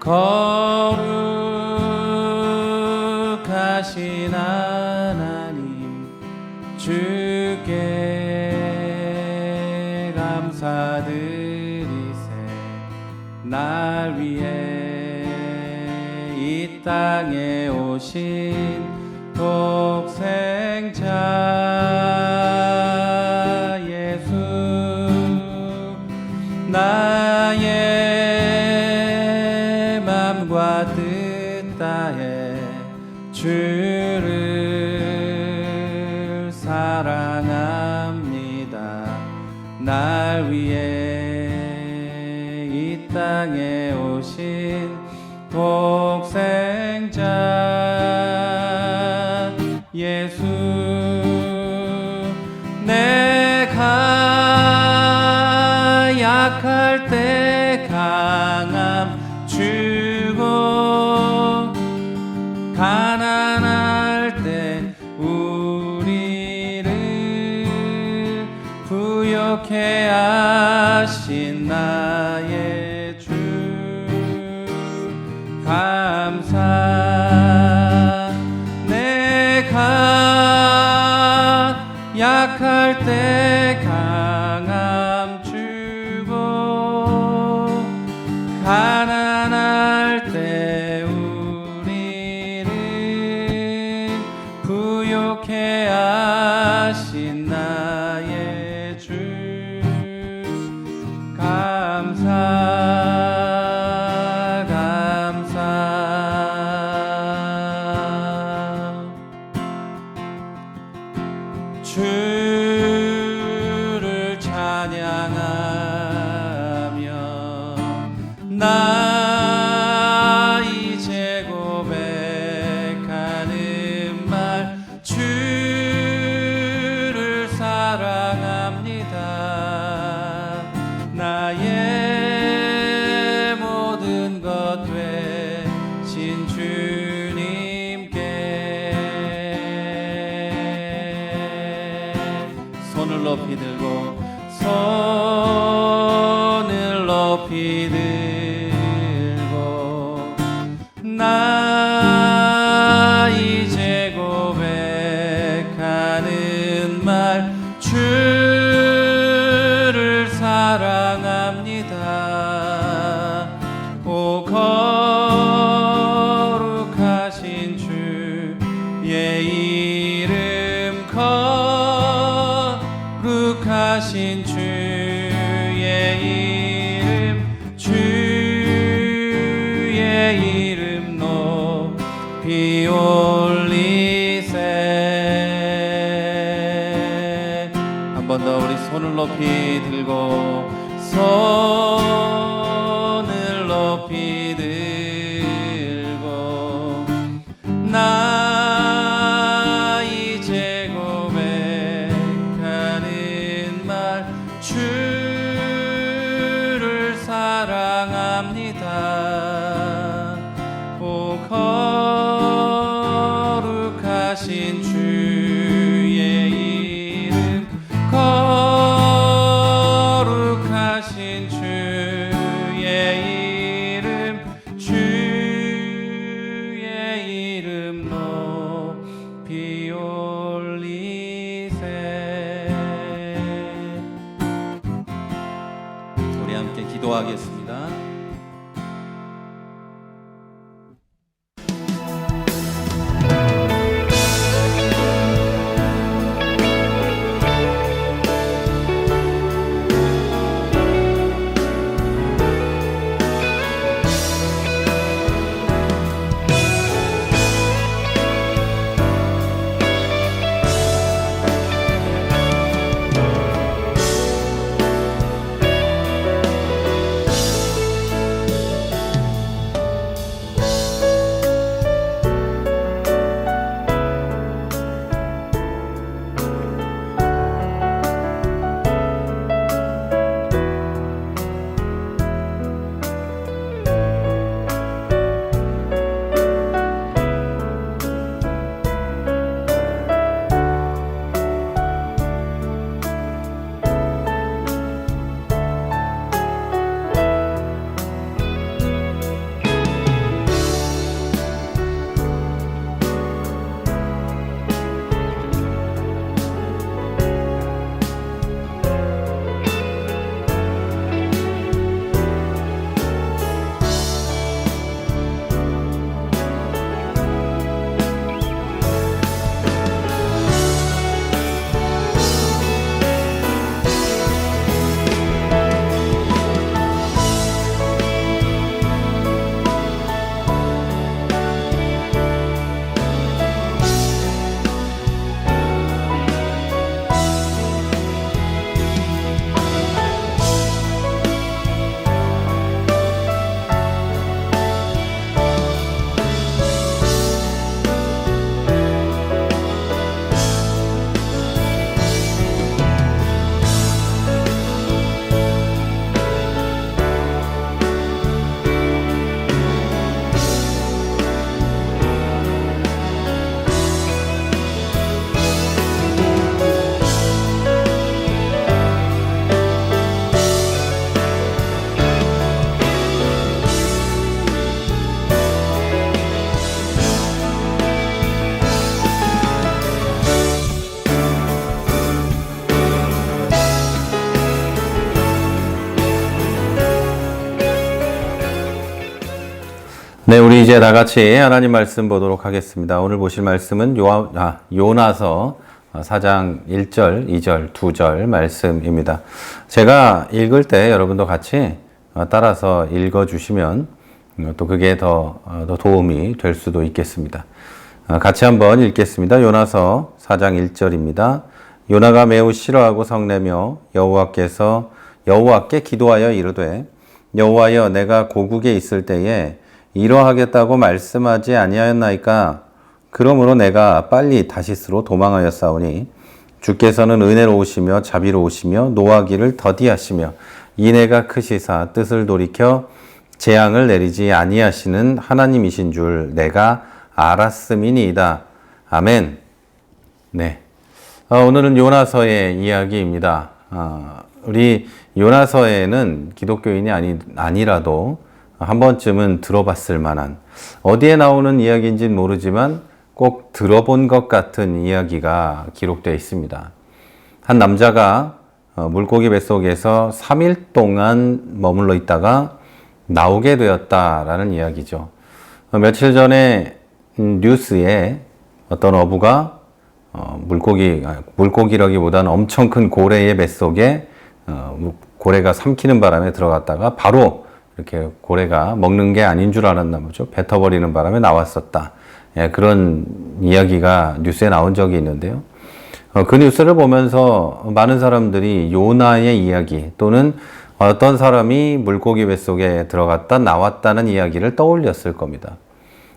거룩하신 하나님 주께 감사드리세. 날 위해 이 땅에 오신 독생자 예수, 나의 맘과 뜻 다해 주를 사랑합니다. 날 위해 이 땅에 오신 독생자 예수, 내가 약할 때 강함 주고 가난할 때 우리를 부욕해 하신 나의 주 감사. 내가 약할 때 강함 주고 가난할 때 우리를 부욕해 하신 나의 주 감사. 주를 찬양하며 나 이제 고백하는 말, 주를 사랑합니다. 나의 모든 것 되신 손을 높이 들고 손을 높이 들고 나 이제 고백하는 말, 주를 사랑합니다. 오 거룩하신 주의 이름 거룩하신 주의 이름, 주의 이름 높이 올리세. 한 번 더 우리 손을 높이 들고 손을 높이 들고 나 이제 고백하는 말, 주를 사랑합니다. 오 거룩하신 주의 이름 거룩하신 주의 이름, 주의 이름 높이 올리세. 우리 함께 기도하겠습니다. 네, 우리 이제 다 같이 하나님 말씀 보도록 하겠습니다. 오늘 보실 말씀은 요나서 4장 1절, 2절, 2절 말씀입니다. 제가 읽을 때 여러분도 같이 따라서 읽어주시면 또 그게 더 도움이 될 수도 있겠습니다. 같이 한번 읽겠습니다. 요나서 4장 1절입니다. 요나가 매우 싫어하고 성내며 여호와께 기도하여 이르되 여호와여, 내가 고국에 있을 때에 이러하겠다고 말씀하지 아니하였나이까? 그러므로 내가 빨리 다시스로 도망하였사오니 주께서는 은혜로우시며 자비로우시며 노하기를 더디하시며 인애가 크시사 뜻을 돌이켜 재앙을 내리지 아니하시는 하나님이신 줄 내가 알았음이니이다. 아멘. 네. 오늘은 요나서의 이야기입니다. 우리 요나서에는 기독교인이 아니라도 한 번쯤은 들어봤을 만한, 어디에 나오는 이야기인지는 모르지만 꼭 들어본 것 같은 이야기가 기록되어 있습니다. 한 남자가 물고기 뱃속에서 3일 동안 머물러 있다가 나오게 되었다라는 이야기죠. 며칠 전에 뉴스에 어떤 어부가 물고기라기보다는 엄청 큰 고래의 뱃속에 고래가 삼키는 바람에 들어갔다가 바로 이렇게 고래가 먹는 게 아닌 줄 알았나 보죠. 뱉어버리는 바람에 나왔었다. 그런 이야기가 뉴스에 나온 적이 있는데요. 그 뉴스를 보면서 많은 사람들이 요나의 이야기 또는 어떤 사람이 물고기 뱃속에 들어갔다 나왔다는 이야기를 떠올렸을 겁니다.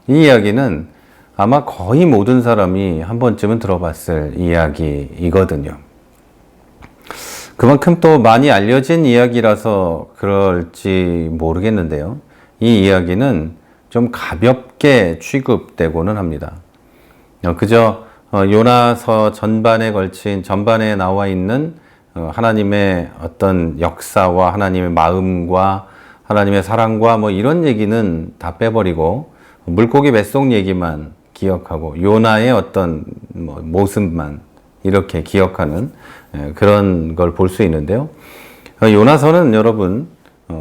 이 이야기는 아마 거의 모든 사람이 한 번쯤은 들어봤을 이야기이거든요. 그만큼 또 많이 알려진 이야기라서 그럴지 모르겠는데요. 이 이야기는 좀 가볍게 취급되고는 합니다. 그저 요나서 전반에 나와 있는 하나님의 어떤 역사와 하나님의 마음과 하나님의 사랑과 이런 얘기는 다 빼버리고 물고기 뱃속 얘기만 기억하고 요나의 어떤 모습만 이렇게 기억하는 그런 걸 볼 수 있는데요. 요나서는 여러분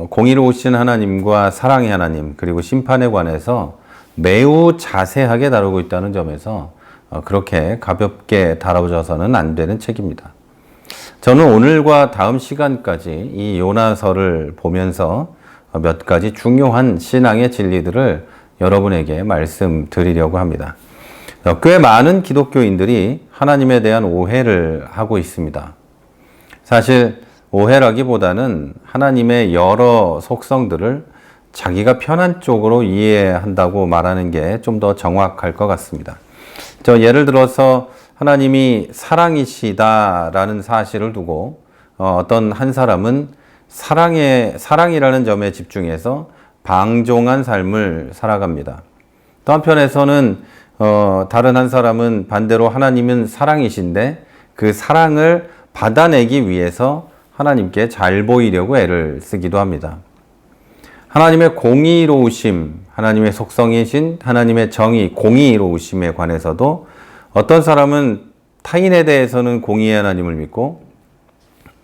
공의로우신 하나님과 사랑의 하나님 그리고 심판에 관해서 매우 자세하게 다루고 있다는 점에서 그렇게 가볍게 다뤄져서는 안 되는 책입니다. 저는 오늘과 다음 시간까지 이 요나서를 보면서 몇 가지 중요한 신앙의 진리들을 여러분에게 말씀드리려고 합니다. 꽤 많은 기독교인들이 하나님에 대한 오해를 하고 있습니다. 사실 오해라기보다는 하나님의 여러 속성들을 자기가 편한 쪽으로 이해한다고 말하는 게 좀 더 정확할 것 같습니다. 예를 들어서 하나님이 사랑이시다라는 사실을 두고 어떤 한 사람은 사랑이라는 점에 집중해서 방종한 삶을 살아갑니다. 또 한편에서는 다른 한 사람은 반대로 하나님은 사랑이신데 그 사랑을 받아내기 위해서 하나님께 잘 보이려고 애를 쓰기도 합니다. 하나님의 공의로우심, 하나님의 속성이신 하나님의 정의, 공의로우심에 관해서도 어떤 사람은 타인에 대해서는 공의의 하나님을 믿고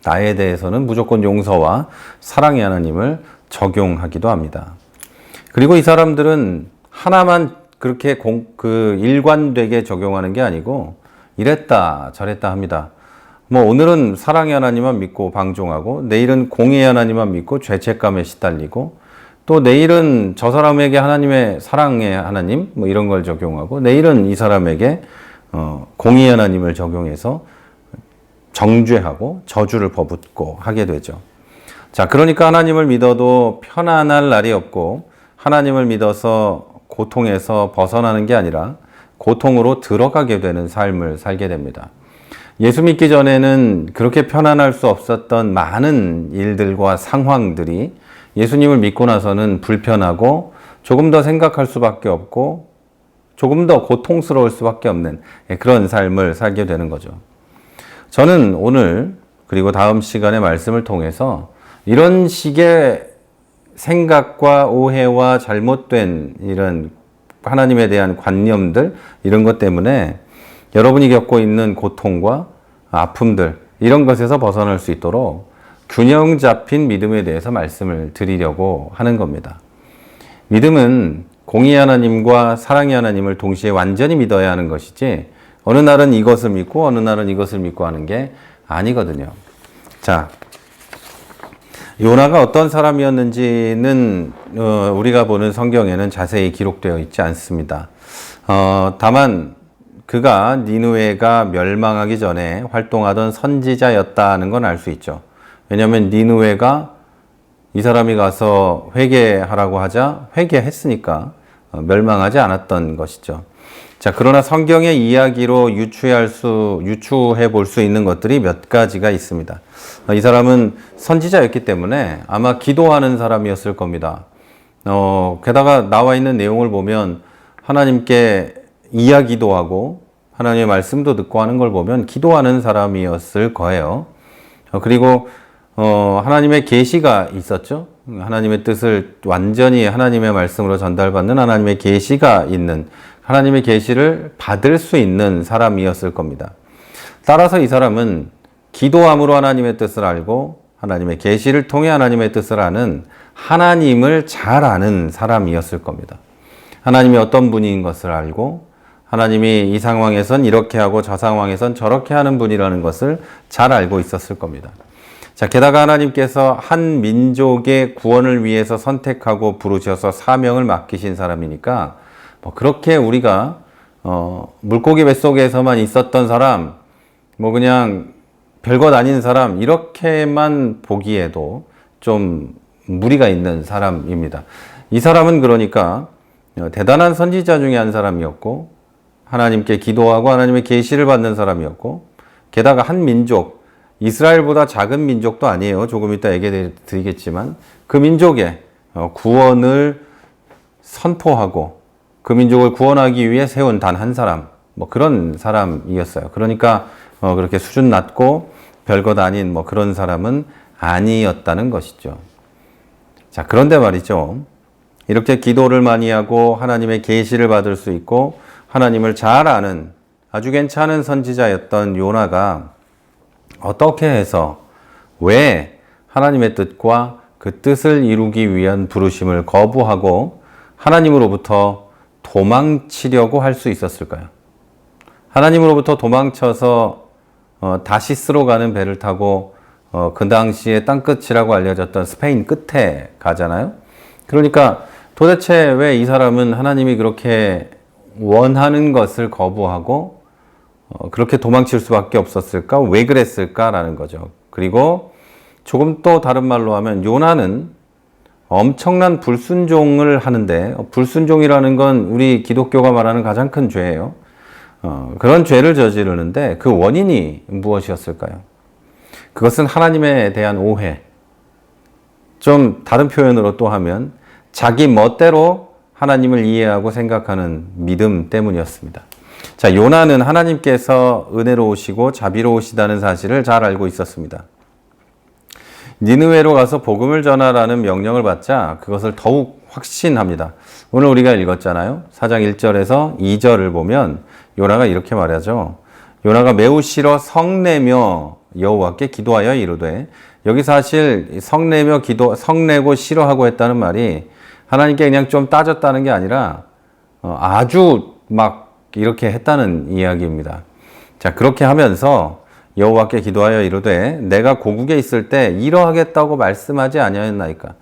나에 대해서는 무조건 용서와 사랑의 하나님을 적용하기도 합니다. 그리고 이 사람들은 하나만 그렇게 일관되게 적용하는 게 아니고 이랬다 저랬다 합니다. 오늘은 사랑의 하나님만 믿고 방종하고 내일은 공의의 하나님만 믿고 죄책감에 시달리고 또 내일은 저 사람에게 하나님의 사랑의 하나님 이런 걸 적용하고 내일은 이 사람에게 공의의 하나님을 적용해서 정죄하고 저주를 퍼붓고 하게 되죠. 그러니까 하나님을 믿어도 편안할 날이 없고 하나님을 믿어서 고통에서 벗어나는 게 아니라 고통으로 들어가게 되는 삶을 살게 됩니다. 예수 믿기 전에는 그렇게 편안할 수 없었던 많은 일들과 상황들이 예수님을 믿고 나서는 불편하고 조금 더 생각할 수밖에 없고 조금 더 고통스러울 수밖에 없는 그런 삶을 살게 되는 거죠. 저는 오늘 그리고 다음 시간의 말씀을 통해서 이런 식의 생각과 오해와 잘못된 이런 하나님에 대한 관념들 이런 것 때문에 여러분이 겪고 있는 고통과 아픔들 이런 것에서 벗어날 수 있도록 균형 잡힌 믿음에 대해서 말씀을 드리려고 하는 겁니다. 믿음은 공의 하나님과 사랑의 하나님을 동시에 완전히 믿어야 하는 것이지 어느 날은 이것을 믿고 어느 날은 이것을 믿고 하는 게 아니거든요. 자, 요나가 어떤 사람이었는지는 우리가 보는 성경에는 자세히 기록되어 있지 않습니다. 다만 그가 니느웨가 멸망하기 전에 활동하던 선지자였다는 건 알 수 있죠. 왜냐하면 니느웨가 이 사람이 가서 회개하라고 하자 회개했으니까 멸망하지 않았던 것이죠. 자, 그러나 성경의 이야기로 유추해 볼 수 있는 것들이 몇 가지가 있습니다. 이 사람은 선지자였기 때문에 아마 기도하는 사람이었을 겁니다. 게다가 나와 있는 내용을 보면 하나님께 이야기도 하고 하나님의 말씀도 듣고 하는 걸 보면 기도하는 사람이었을 거예요. 그리고 하나님의 계시가 있었죠. 하나님의 뜻을 완전히 하나님의 말씀으로 전달받는 하나님의 계시가 있는 하나님의 계시를 받을 수 있는 사람이었을 겁니다. 따라서 이 사람은 기도함으로 하나님의 뜻을 알고 하나님의 계시를 통해 하나님의 뜻을 아는 하나님을 잘 아는 사람이었을 겁니다. 하나님이 어떤 분인 것을 알고 하나님이 이 상황에선 이렇게 하고 저 상황에선 저렇게 하는 분이라는 것을 잘 알고 있었을 겁니다. 자, 게다가 하나님께서 한 민족의 구원을 위해서 선택하고 부르셔서 사명을 맡기신 사람이니까 그렇게 우리가 물고기 뱃속에서만 있었던 사람, 그냥 별것 아닌 사람 이렇게만 보기에도 좀 무리가 있는 사람입니다. 이 사람은 그러니까 대단한 선지자 중에 한 사람이었고 하나님께 기도하고 하나님의 계시를 받는 사람이었고 게다가 한 민족, 이스라엘보다 작은 민족도 아니에요. 조금 이따 얘기 드리겠지만 그 민족의 구원을 선포하고 그 민족을 구원하기 위해 세운 단 한 사람, 그런 사람이었어요. 그러니까 그렇게 수준 낮고 별것 아닌 그런 사람은 아니었다는 것이죠. 자, 그런데 말이죠. 이렇게 기도를 많이 하고 하나님의 계시를 받을 수 있고 하나님을 잘 아는 아주 괜찮은 선지자였던 요나가 어떻게 해서 왜 하나님의 뜻과 그 뜻을 이루기 위한 부르심을 거부하고 하나님으로부터 도망치려고 할 수 있었을까요? 하나님으로부터 도망쳐서 다시스로 가는 배를 타고 그 당시에 땅끝이라고 알려졌던 스페인 끝에 가잖아요. 그러니까 도대체 왜 이 사람은 하나님이 그렇게 원하는 것을 거부하고 그렇게 도망칠 수밖에 없었을까? 왜 그랬을까라는 거죠. 그리고 조금 또 다른 말로 하면 요나는 엄청난 불순종을 하는데 불순종이라는 건 우리 기독교가 말하는 가장 큰 죄예요. 그런 죄를 저지르는데 그 원인이 무엇이었을까요? 그것은 하나님에 대한 오해. 좀 다른 표현으로 또 하면 자기 멋대로 하나님을 이해하고 생각하는 믿음 때문이었습니다. 자, 요나는 하나님께서 은혜로우시고 자비로우시다는 사실을 잘 알고 있었습니다. 니느웨로 가서 복음을 전하라는 명령을 받자 그것을 더욱 확신합니다. 오늘 우리가 읽었잖아요. 4장 1절에서 2절을 보면 요나가 이렇게 말하죠. 요나가 매우 싫어 성내며 여호와께 기도하여 이르되, 여기 사실 성내고 싫어하고 했다는 말이 하나님께 그냥 좀 따졌다는 게 아니라 아주 막 이렇게 했다는 이야기입니다. 자, 그렇게 하면서 여호와께 기도하여 이르되 내가 고국에 있을 때 이러하겠다고 말씀하지 아니하였나이까.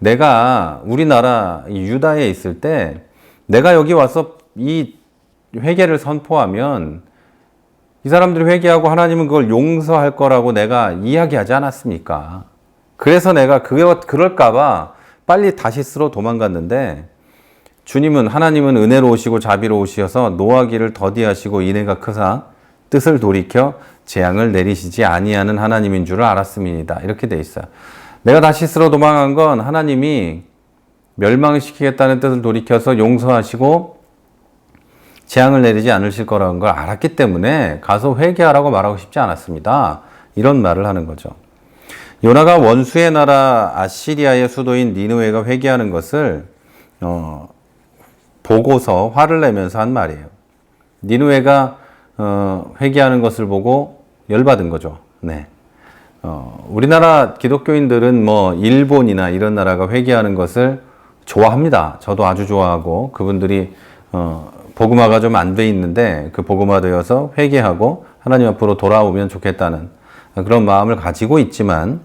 내가 우리나라 유다에 있을 때 내가 여기 와서 이 회개를 선포하면 이 사람들이 회개하고 하나님은 그걸 용서할 거라고 내가 이야기하지 않았습니까? 그래서 내가 그럴까봐 빨리 다시스로 도망갔는데 하나님은 은혜로우시고 자비로우시어서 노하기를 더디하시고 인애가 크사 뜻을 돌이켜 재앙을 내리시지 아니하는 하나님인 줄을 알았음이니이다. 이렇게 돼 있어요. 내가 다시스로 도망간 건 하나님이 멸망시키겠다는 뜻을 돌이켜서 용서하시고 재앙을 내리지 않으실 거라는 걸 알았기 때문에 가서 회개하라고 말하고 싶지 않았습니다. 이런 말을 하는 거죠. 요나가 원수의 나라 아시리아의 수도인 니느웨가 회개하는 것을 보고서 화를 내면서 한 말이에요. 니느웨가 회개하는 것을 보고 열받은 거죠. 네. 우리나라 기독교인들은 일본이나 이런 나라가 회개하는 것을 좋아합니다. 저도 아주 좋아하고 그분들이 복음화가 좀 안 돼 있는데 그 복음화되어서 회개하고 하나님 앞으로 돌아오면 좋겠다는 그런 마음을 가지고 있지만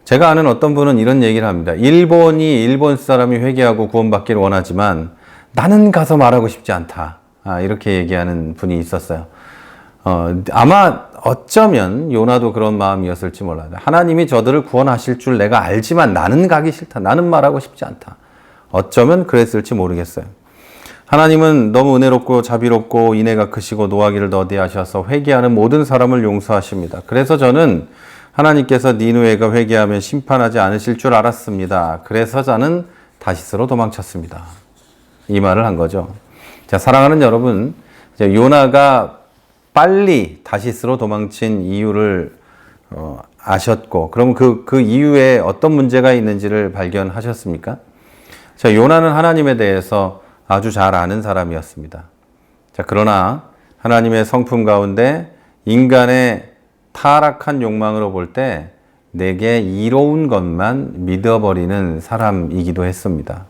제가 아는 어떤 분은 이런 얘기를 합니다. 일본 사람이 회개하고 구원받기를 원하지만 나는 가서 말하고 싶지 않다. 이렇게 얘기하는 분이 있었어요. 아마 어쩌면 요나도 그런 마음이었을지 몰라요. 하나님이 저들을 구원하실 줄 내가 알지만 나는 가기 싫다. 나는 말하고 싶지 않다. 어쩌면 그랬을지 모르겠어요. 하나님은 너무 은혜롭고 자비롭고 인애가 크시고 노하기를 더디하셔서 회개하는 모든 사람을 용서하십니다. 그래서 저는 하나님께서 니느웨가 회개하면 심판하지 않으실 줄 알았습니다. 그래서 저는 다시스로 도망쳤습니다. 이 말을 한 거죠. 자, 사랑하는 여러분, 이제 요나가 빨리 다시스로 도망친 이유를 아셨고, 그럼 그 이유에 어떤 문제가 있는지를 발견하셨습니까? 자, 요나는 하나님에 대해서 아주 잘 아는 사람이었습니다. 자, 그러나 하나님의 성품 가운데 인간의 타락한 욕망으로 볼 때 내게 이로운 것만 믿어버리는 사람이기도 했습니다.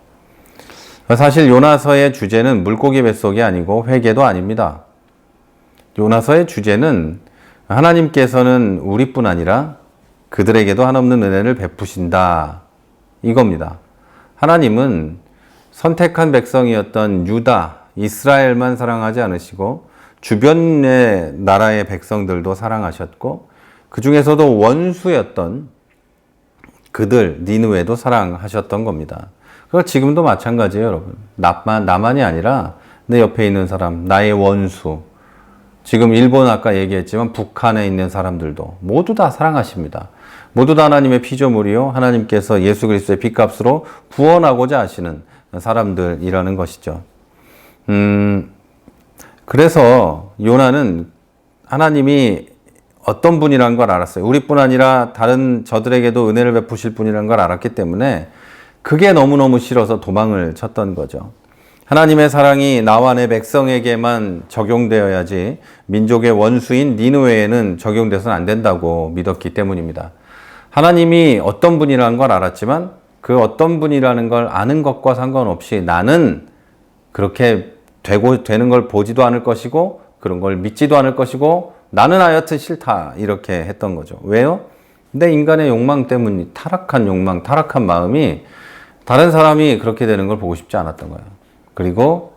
사실 요나서의 주제는 물고기 뱃속이 아니고 회개도 아닙니다. 요나서의 주제는 하나님께서는 우리뿐 아니라 그들에게도 한없는 은혜를 베푸신다. 이겁니다. 하나님은 선택한 백성이었던 유다, 이스라엘만 사랑하지 않으시고 주변의 나라의 백성들도 사랑하셨고 그 중에서도 원수였던 그들 니느웨도 사랑하셨던 겁니다. 그거 지금도 마찬가지예요, 여러분. 나만이 아니라 내 옆에 있는 사람, 나의 원수. 지금 일본 아까 얘기했지만 북한에 있는 사람들도 모두 다 사랑하십니다. 모두 다 하나님의 피조물이요. 하나님께서 예수 그리스도의 핏값으로 구원하고자 하시는 사람들이라는 것이죠. 그래서 요나는 하나님이 어떤 분이라는 걸 알았어요. 우리뿐 아니라 다른 저들에게도 은혜를 베푸실 분이라는 걸 알았기 때문에 그게 너무너무 싫어서 도망을 쳤던 거죠. 하나님의 사랑이 나와 내 백성에게만 적용되어야지 민족의 원수인 니느웨에는 적용돼서는 안 된다고 믿었기 때문입니다. 하나님이 어떤 분이라는 걸 알았지만 그 어떤 분이라는 걸 아는 것과 상관없이 나는 그렇게 되는 걸 보지도 않을 것이고 그런 걸 믿지도 않을 것이고 나는 하여튼 싫다 이렇게 했던 거죠. 왜요? 내 인간의 욕망 때문에 타락한 욕망, 타락한 마음이 다른 사람이 그렇게 되는 걸 보고 싶지 않았던 거예요. 그리고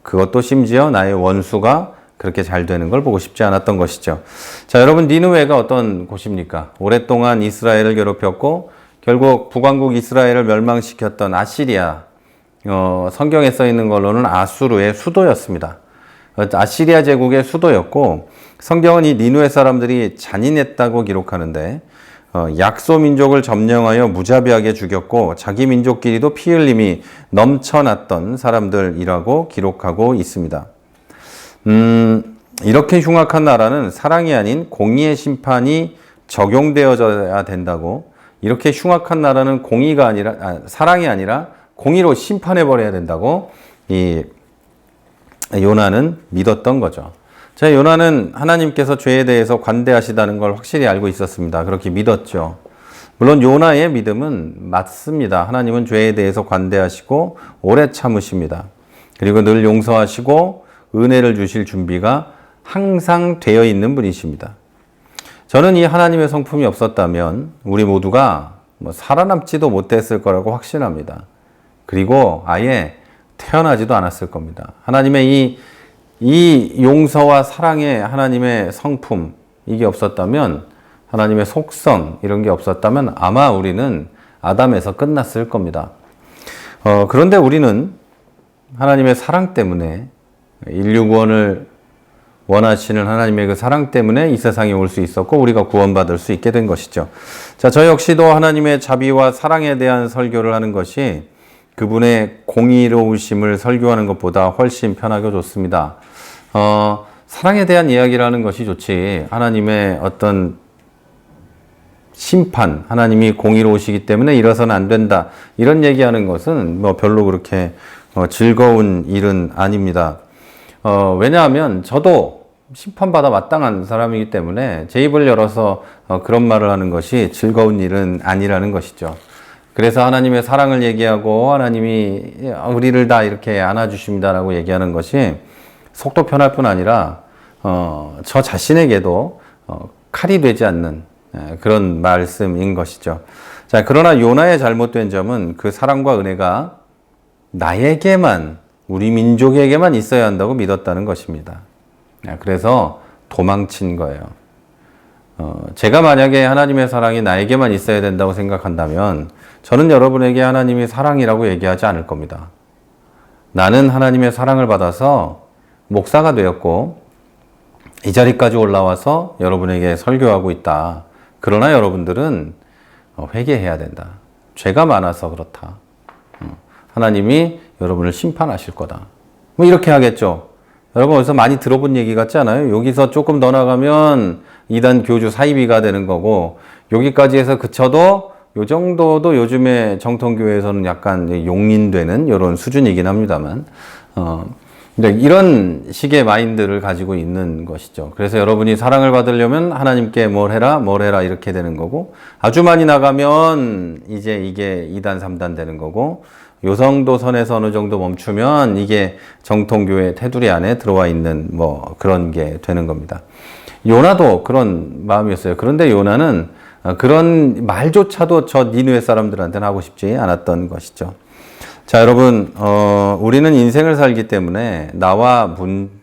그것도 심지어 나의 원수가 그렇게 잘 되는 걸 보고 싶지 않았던 것이죠. 자, 여러분 니느웨가 어떤 곳입니까? 오랫동안 이스라엘을 괴롭혔고 결국 북왕국 이스라엘을 멸망시켰던 아시리아, 성경에 써 있는 걸로는 아수르의 수도였습니다. 아시리아 제국의 수도였고 성경은 이 니느웨 사람들이 잔인했다고 기록하는데 약소 민족을 점령하여 무자비하게 죽였고 자기 민족끼리도 피 흘림이 넘쳐났던 사람들이라고 기록하고 있습니다. 이렇게 흉악한 나라는 사랑이 아닌 공의의 심판이 적용되어져야 된다고, 이렇게 흉악한 나라는 사랑이 아니라 공의로 심판해버려야 된다고 이 요나는 믿었던 거죠. 자, 요나는 하나님께서 죄에 대해서 관대하시다는 걸 확실히 알고 있었습니다. 그렇게 믿었죠. 물론 요나의 믿음은 맞습니다. 하나님은 죄에 대해서 관대하시고 오래 참으십니다. 그리고 늘 용서하시고 은혜를 주실 준비가 항상 되어 있는 분이십니다. 저는 이 하나님의 성품이 없었다면 우리 모두가 살아남지도 못했을 거라고 확신합니다. 그리고 아예 태어나지도 않았을 겁니다. 하나님의 이 용서와 사랑의 하나님의 성품, 이게 없었다면, 하나님의 속성, 이런 게 없었다면 아마 우리는 아담에서 끝났을 겁니다. 그런데 우리는 하나님의 사랑 때문에, 인류 구원을 원하시는 하나님의 그 사랑 때문에 이 세상에 올 수 있었고 우리가 구원받을 수 있게 된 것이죠. 자, 저 역시도 하나님의 자비와 사랑에 대한 설교를 하는 것이 그분의 공의로우심을 설교하는 것보다 훨씬 편하고 좋습니다. 사랑에 대한 이야기를 하는 것이 좋지, 하나님의 어떤 심판, 하나님이 공의로우시기 때문에 이래서는 안 된다, 이런 얘기하는 것은 별로 그렇게 즐거운 일은 아닙니다. 왜냐하면 저도 심판받아 마땅한 사람이기 때문에 제 입을 열어서 그런 말을 하는 것이 즐거운 일은 아니라는 것이죠. 그래서 하나님의 사랑을 얘기하고 하나님이 우리를 다 이렇게 안아주십니다라고 얘기하는 것이 속도 편할 뿐 아니라 저 자신에게도 칼이 되지 않는 그런 말씀인 것이죠. 자, 그러나 요나의 잘못된 점은 그 사랑과 은혜가 나에게만, 우리 민족에게만 있어야 한다고 믿었다는 것입니다. 그래서 도망친 거예요. 제가 만약에 하나님의 사랑이 나에게만 있어야 된다고 생각한다면 저는 여러분에게 하나님이 사랑이라고 얘기하지 않을 겁니다. 나는 하나님의 사랑을 받아서 목사가 되었고 이 자리까지 올라와서 여러분에게 설교하고 있다. 그러나 여러분들은 회개해야 된다. 죄가 많아서 그렇다. 하나님이 여러분을 심판하실 거다. 뭐 이렇게 하겠죠. 여러분 어디서 많이 들어본 얘기 같지 않아요? 여기서 조금 더 나가면 이단 교주 사이비가 되는 거고 여기까지 해서 그쳐도 요 정도도 요즘에 정통교회에서는 약간 용인되는 이런 수준이긴 합니다만 이런 식의 마인드를 가지고 있는 것이죠. 그래서 여러분이 사랑을 받으려면 하나님께 뭘 해라 이렇게 되는 거고 아주 많이 나가면 이제 이게 2단 3단 되는 거고 요 정도 선에서 어느 정도 멈추면 이게 정통교회 테두리 안에 들어와 있는 뭐 그런 게 되는 겁니다. 요나도 그런 마음이었어요. 그런데 요나는 그런 말조차도 저 니느웨 사람들한테는 하고 싶지 않았던 것이죠. 자, 여러분, 우리는 인생을 살기 때문에 나와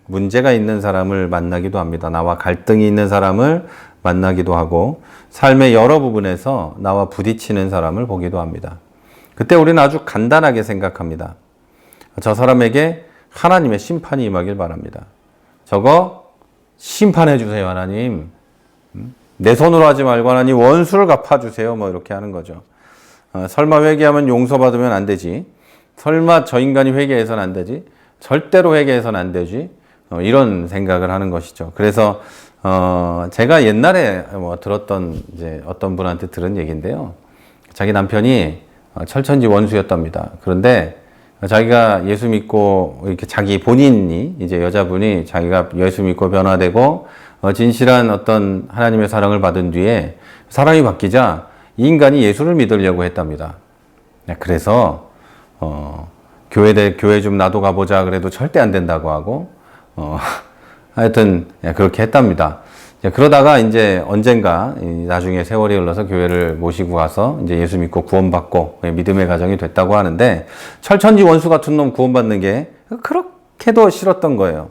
문제가 있는 사람을 만나기도 합니다. 나와 갈등이 있는 사람을 만나기도 하고 삶의 여러 부분에서 나와 부딪히는 사람을 보기도 합니다. 그때 우리는 아주 간단하게 생각합니다. 저 사람에게 하나님의 심판이 임하길 바랍니다. 저거 심판해 주세요, 하나님. 내 손으로 하지 말고 하나님 원수를 갚아주세요. 뭐 이렇게 하는 거죠. 설마 회개하면 용서받으면 안 되지. 설마 저 인간이 회개해서는 안 되지. 절대로 회개해서는 안 되지. 이런 생각을 하는 것이죠. 그래서 제가 옛날에 들었던 이제 어떤 분한테 들은 얘기인데요. 자기 남편이 철천지 원수였답니다. 그런데 자기가 예수 믿고 이렇게 자기 본인이 이제 여자분이 자기가 예수 믿고 변화되고 진실한 어떤 하나님의 사랑을 받은 뒤에 사람이 바뀌자 이 인간이 예수를 믿으려고 했답니다. 그래서 교회 좀 나도 가보자 그래도 절대 안 된다고 하고 하여튼 그렇게 했답니다. 그러다가 이제 언젠가 나중에 세월이 흘러서 교회를 모시고 가서 이제 예수 믿고 구원받고 믿음의 가정이 됐다고 하는데 철천지 원수 같은 놈 구원받는 게 그렇게도 싫었던 거예요.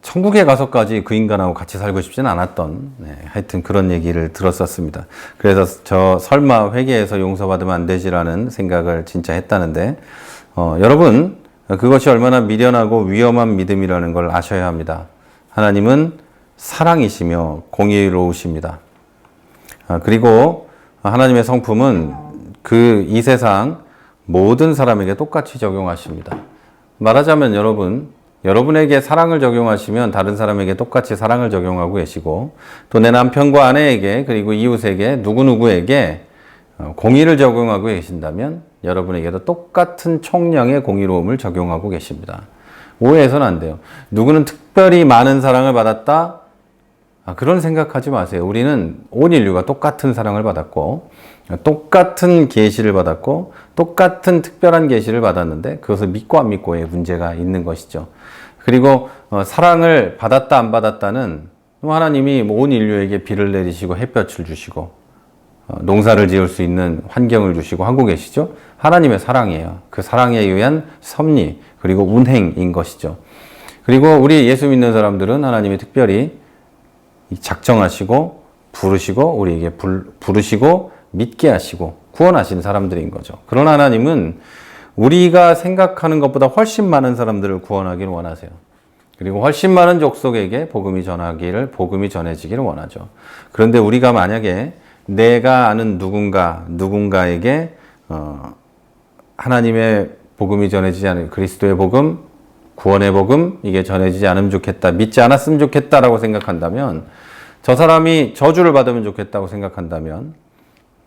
천국에 가서까지 그 인간하고 같이 살고 싶진 않았던 하여튼 그런 얘기를 들었었습니다. 그래서 저 설마 회개해서 용서받으면 안 되지라는 생각을 진짜 했다는데 여러분 그것이 얼마나 미련하고 위험한 믿음이라는 걸 아셔야 합니다. 하나님은 사랑이시며 공의로우십니다. 그리고 하나님의 성품은 이 세상 모든 사람에게 똑같이 적용하십니다. 말하자면 여러분에게 사랑을 적용하시면 다른 사람에게 똑같이 사랑을 적용하고 계시고 또 내 남편과 아내에게 그리고 이웃에게 누구누구에게 공의를 적용하고 계신다면 여러분에게도 똑같은 총량의 공의로움을 적용하고 계십니다. 오해해서는 안 돼요. 누구는 특별히 많은 사랑을 받았다? 그런 생각하지 마세요. 우리는 온 인류가 똑같은 사랑을 받았고 똑같은 계시를 받았고 똑같은 특별한 계시를 받았는데 그것을 믿고 안 믿고의 문제가 있는 것이죠. 그리고 사랑을 받았다 안 받았다는 하나님이 온 인류에게 비를 내리시고 햇볕을 주시고 농사를 지을 수 있는 환경을 주시고 하고 계시죠. 하나님의 사랑이에요. 그 사랑에 의한 섭리 그리고 운행인 것이죠. 그리고 우리 예수 믿는 사람들은 하나님이 특별히 작정하시고 부르시고 우리에게 부르시고 믿게 하시고 구원하신 사람들인 거죠. 그러나 하나님은 우리가 생각하는 것보다 훨씬 많은 사람들을 구원하기를 원하세요. 그리고 훨씬 많은 족속에게 복음이 전해지기를 원하죠. 그런데 우리가 만약에 내가 아는 누군가에게 하나님의 복음이 전해지지 않은 그리스도의 복음, 구원의 복음 이게 전해지지 않으면 좋겠다, 믿지 않았으면 좋겠다라고 생각한다면 저 사람이 저주를 받으면 좋겠다고 생각한다면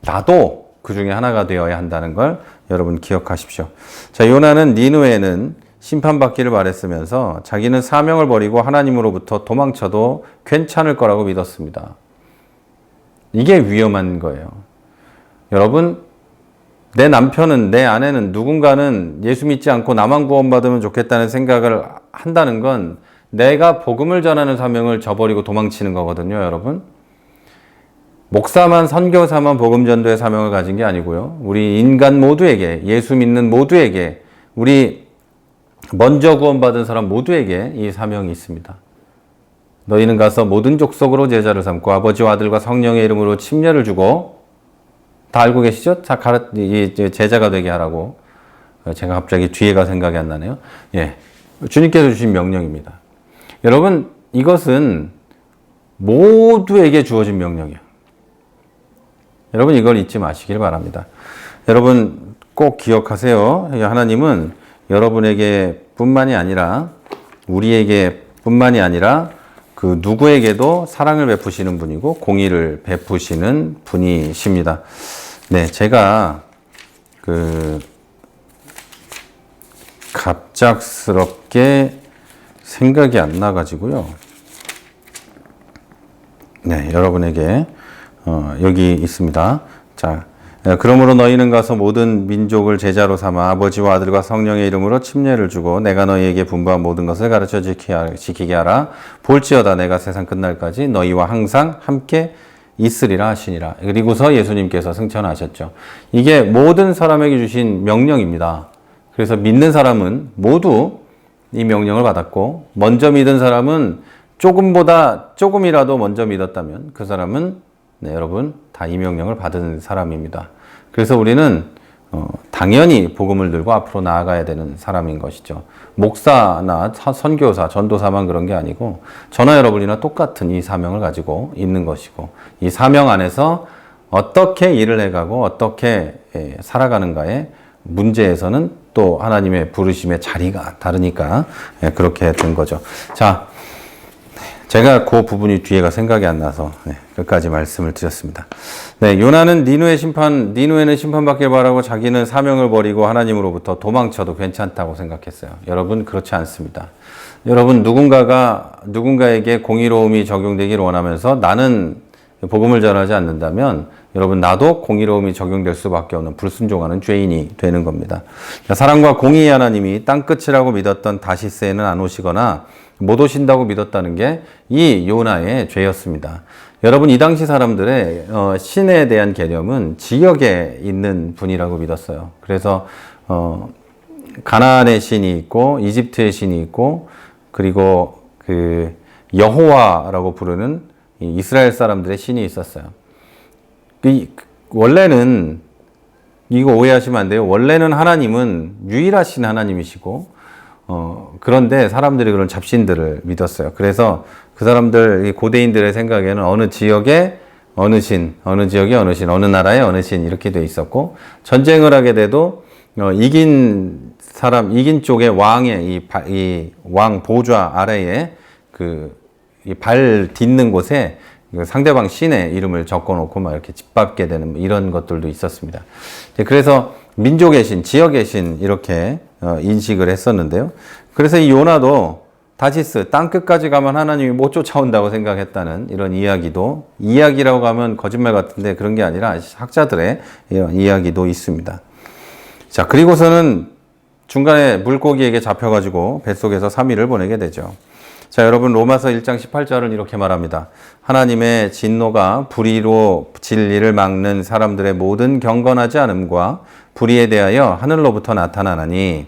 나도 그 중에 하나가 되어야 한다는 걸 여러분 기억하십시오. 자, 요나는 니느웨는 심판받기를 바랬으면서 자기는 사명을 버리고 하나님으로부터 도망쳐도 괜찮을 거라고 믿었습니다. 이게 위험한 거예요. 여러분, 내 남편은, 내 아내는, 누군가는 예수 믿지 않고 나만 구원받으면 좋겠다는 생각을 한다는 건 내가 복음을 전하는 사명을 저버리고 도망치는 거거든요, 여러분. 목사만, 선교사만 복음 전도의 사명을 가진 게 아니고요. 우리 인간 모두에게, 예수 믿는 모두에게, 우리 먼저 구원받은 사람 모두에게 이 사명이 있습니다. 너희는 가서 모든 족속으로 제자를 삼고 아버지와 아들과 성령의 이름으로 침례를 주고, 다 알고 계시죠? 제자가 되게 하라고. 제가 갑자기 뒤에가 생각이 안 나네요. 예. 주님께서 주신 명령입니다. 여러분, 이것은 모두에게 주어진 명령이에요. 여러분, 이걸 잊지 마시길 바랍니다. 여러분, 꼭 기억하세요. 하나님은 여러분에게 뿐만이 아니라, 우리에게 뿐만이 아니라, 그 누구에게도 사랑을 베푸시는 분이고, 공의를 베푸시는 분이십니다. 네, 제가, 갑작스럽게 생각이 안 나가지고요. 네, 여러분에게, 여기 있습니다. 자, 그러므로 너희는 가서 모든 민족을 제자로 삼아 아버지와 아들과 성령의 이름으로 침례를 주고 내가 너희에게 분부한 모든 것을 가르쳐 지키게 하라. 볼지어다 내가 세상 끝날까지 너희와 항상 함께 있으리라 하시니라. 그리고서 예수님께서 승천하셨죠. 이게 모든 사람에게 주신 명령입니다. 그래서 믿는 사람은 모두 이 명령을 받았고, 먼저 믿은 사람은 조금이라도 먼저 믿었다면 그 사람은, 네, 여러분, 다 이 명령을 받은 사람입니다. 그래서 우리는 당연히 복음을 들고 앞으로 나아가야 되는 사람인 것이죠. 목사나 선교사, 전도사만 그런 게 아니고 저나 여러분이나 똑같은 이 사명을 가지고 있는 것이고, 이 사명 안에서 어떻게 일을 해가고 어떻게 살아가는가의 문제에서는 또 하나님의 부르심의 자리가 다르니까 그렇게 된 거죠. 자, 제가 그 부분이 뒤에가 생각이 안 나서 끝까지 말씀을 드렸습니다. 네, 요나는 니누에는 심판받길 바라고 자기는 사명을 버리고 하나님으로부터 도망쳐도 괜찮다고 생각했어요. 여러분, 그렇지 않습니다. 여러분, 누군가에게 공의로움이 적용되기를 원하면서 나는 복음을 전하지 않는다면 여러분, 나도 공의로움이 적용될 수밖에 없는 불순종하는 죄인이 되는 겁니다. 사랑과 공의의 하나님이 땅끝이라고 믿었던 다시스에는 안 오시거나 못 오신다고 믿었다는 게 이 요나의 죄였습니다. 여러분, 이 당시 사람들의 신에 대한 개념은 지역에 있는 분이라고 믿었어요. 그래서 가나안의 신이 있고 이집트의 신이 있고, 그리고 그 여호와라고 부르는 이스라엘 사람들의 신이 있었어요. 원래는, 이거 오해하시면 안 돼요. 원래는 하나님은 유일하신 하나님이시고, 그런데 사람들이 그런 잡신들을 믿었어요. 그래서 그 사람들, 고대인들의 생각에는 어느 지역에 어느 신, 어느 지역에 어느 신, 어느 나라에 어느 신, 이렇게 돼 있었고, 전쟁을 하게 돼도, 이긴 쪽의 왕의 이 왕 보좌 아래에 이 발 딛는 곳에 상대방 신의 이름을 적어놓고 막 이렇게 짓밟게 되는 이런 것들도 있었습니다. 그래서 민족의 신, 지역의 신, 이렇게 인식을 했었는데요. 그래서 이 요나도 다시스, 땅끝까지 가면 하나님이 못 쫓아온다고 생각했다는 이런 이야기라고 하면 거짓말 같은데 그런 게 아니라 학자들의 이런 이야기도 있습니다. 자, 그리고서는 중간에 물고기에게 잡혀가지고 뱃속에서 3일을 보내게 되죠. 자, 여러분, 로마서 1장 18절은 이렇게 말합니다. 하나님의 진노가 불의로 진리를 막는 사람들의 모든 경건하지 않음과 불의에 대하여 하늘로부터 나타나나니.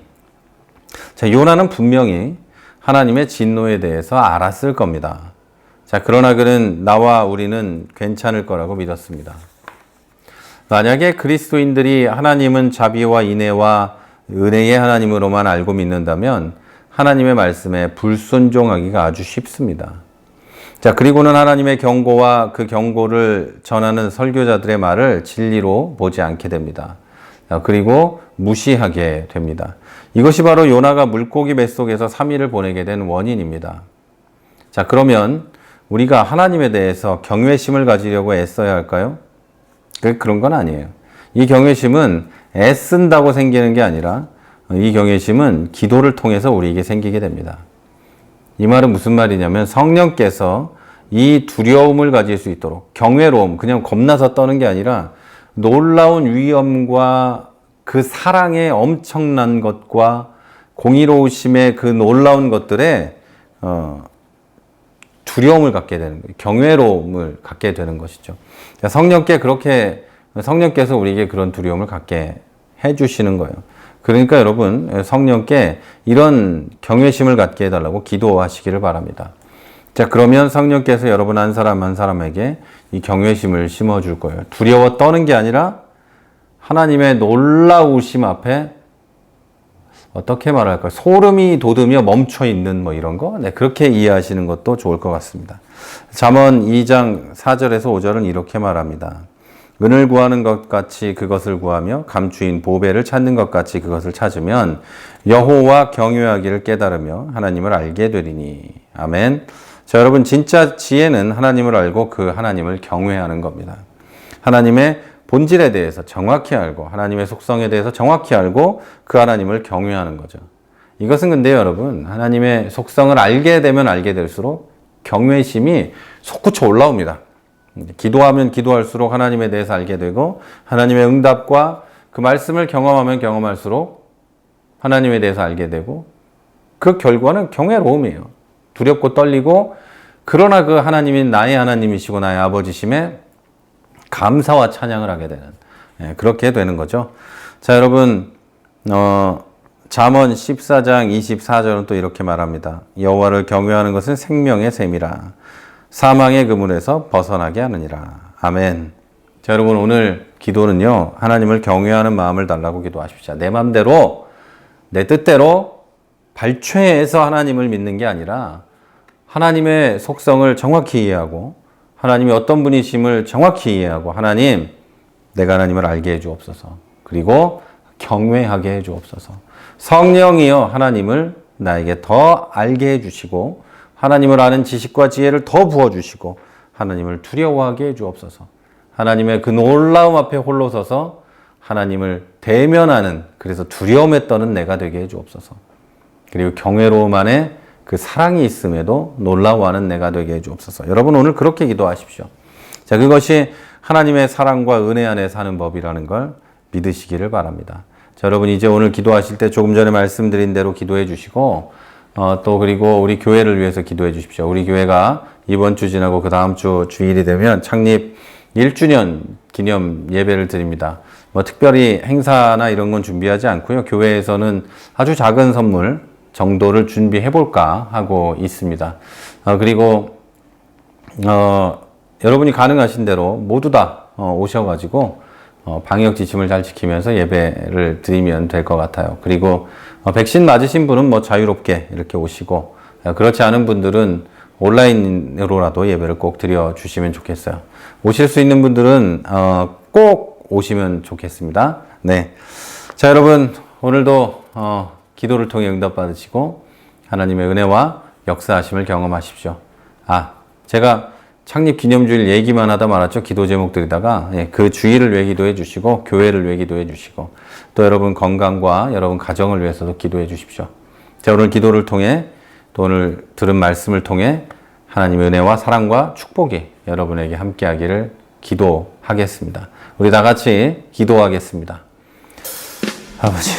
자, 요나는 분명히 하나님의 진노에 대해서 알았을 겁니다. 자, 그러나 그는 나와 우리는 괜찮을 거라고 믿었습니다. 만약에 그리스도인들이 하나님은 자비와 인애와 은혜의 하나님으로만 알고 믿는다면 하나님의 말씀에 불순종하기가 아주 쉽습니다. 자, 그리고는 하나님의 경고와 그 경고를 전하는 설교자들의 말을 진리로 보지 않게 됩니다. 그리고 무시하게 됩니다. 이것이 바로 요나가 물고기 뱃속에서 3일을 보내게 된 원인입니다. 자, 그러면 우리가 하나님에 대해서 경외심을 가지려고 애써야 할까요? 그런 건 아니에요. 이 경외심은 애쓴다고 생기는 게 아니라 이 경외심은 기도를 통해서 우리에게 생기게 됩니다. 이 말은 무슨 말이냐면 성령께서 이 두려움을 가질 수 있도록, 경외로움, 그냥 겁나서 떠는 게 아니라 놀라운 위엄과 그 사랑의 엄청난 것과 공의로우심의 그 놀라운 것들에 두려움을 갖게 되는 거예요. 경외로움을 갖게 되는 것이죠. 성령께서 우리에게 그런 두려움을 갖게 해주시는 거예요. 그러니까 여러분, 성령께 이런 경외심을 갖게 해달라고 기도하시기를 바랍니다. 자, 그러면 성령께서 여러분 한 사람 한 사람에게 이 경외심을 심어줄 거예요. 두려워 떠는 게 아니라 하나님의 놀라우심 앞에 어떻게 말할까요? 소름이 돋으며 멈춰 있는 뭐 이런 거? 네, 그렇게 이해하시는 것도 좋을 것 같습니다. 잠언 2장 4절에서 5절은 이렇게 말합니다. 은을 구하는 것 같이 그것을 구하며 감추인 보배를 찾는 것 같이 그것을 찾으면 여호와 경외하기를 깨달으며 하나님을 알게 되리니. 아멘. 자, 여러분, 진짜 지혜는 하나님을 알고 그 하나님을 경외하는 겁니다. 하나님의 본질에 대해서 정확히 알고 하나님의 속성에 대해서 정확히 알고 그 하나님을 경외하는 거죠. 이것은 근데 여러분, 하나님의 속성을 알게 되면 알게 될수록 경외심이 솟구쳐 올라옵니다. 기도하면 기도할수록 하나님에 대해서 알게 되고 하나님의 응답과 그 말씀을 경험하면 경험할수록 하나님에 대해서 알게 되고 그 결과는 경외로움이에요. 두렵고 떨리고 그러나 그 하나님이 나의 하나님이시고 나의 아버지심에 감사와 찬양을 하게 되는 그렇게 되는 거죠. 자, 여러분, 잠언 14장 24절은 또 이렇게 말합니다. 여호와를 경외하는 것은 생명의 샘이라 사망의 그물에서 벗어나게 하느니라. 아멘. 자, 여러분, 오늘 기도는요, 하나님을 경외하는 마음을 달라고 기도하십시오. 내 맘대로, 내 뜻대로 발췌해서 하나님을 믿는 게 아니라 하나님의 속성을 정확히 이해하고 하나님이 어떤 분이심을 정확히 이해하고 하나님, 내가 하나님을 알게 해 주옵소서. 그리고 경외하게 해 주옵소서. 성령이여 하나님을 나에게 더 알게 해 주시고 하나님을 아는 지식과 지혜를 더 부어주시고 하나님을 두려워하게 해 주옵소서. 하나님의 그 놀라움 앞에 홀로 서서 하나님을 대면하는, 그래서 두려움에 떠는 내가 되게 해 주옵소서. 그리고 경외로움 안에 그 사랑이 있음에도 놀라워하는 내가 되게 해 주옵소서. 여러분, 오늘 그렇게 기도하십시오. 자, 그것이 하나님의 사랑과 은혜 안에 사는 법이라는 걸 믿으시기를 바랍니다. 자, 여러분, 이제 오늘 기도하실 때 조금 전에 말씀드린 대로 기도해 주시고 또 그리고 우리 교회를 위해서 기도해 주십시오. 우리 교회가 이번 주 지나고 그 다음 주 주일이 되면 창립 1주년 기념 예배를 드립니다. 뭐 특별히 행사나 이런 건 준비하지 않고요. 교회에서는 아주 작은 선물 정도를 준비해 볼까 하고 있습니다. 그리고 여러분이 가능하신 대로 모두 다 오셔가지고 방역 지침을 잘 지키면서 예배를 드리면 될 것 같아요. 그리고 백신 맞으신 분은 뭐 자유롭게 이렇게 오시고 그렇지 않은 분들은 온라인으로라도 예배를 꼭 드려주시면 좋겠어요. 오실 수 있는 분들은 꼭 오시면 좋겠습니다. 네, 자, 여러분, 오늘도 기도를 통해 응답받으시고 하나님의 은혜와 역사하심을 경험하십시오. 제가 창립 기념주일 얘기만 하다 말았죠. 기도 제목들이다가 그 주일을 위해 기도해 주시고 교회를 위해 기도해 주시고 또 여러분 건강과 여러분 가정을 위해서도 기도해 주십시오. 자, 오늘 기도를 통해 또 오늘 들은 말씀을 통해 하나님의 은혜와 사랑과 축복이 여러분에게 함께하기를 기도하겠습니다. 우리 다 같이 기도하겠습니다. 아버지,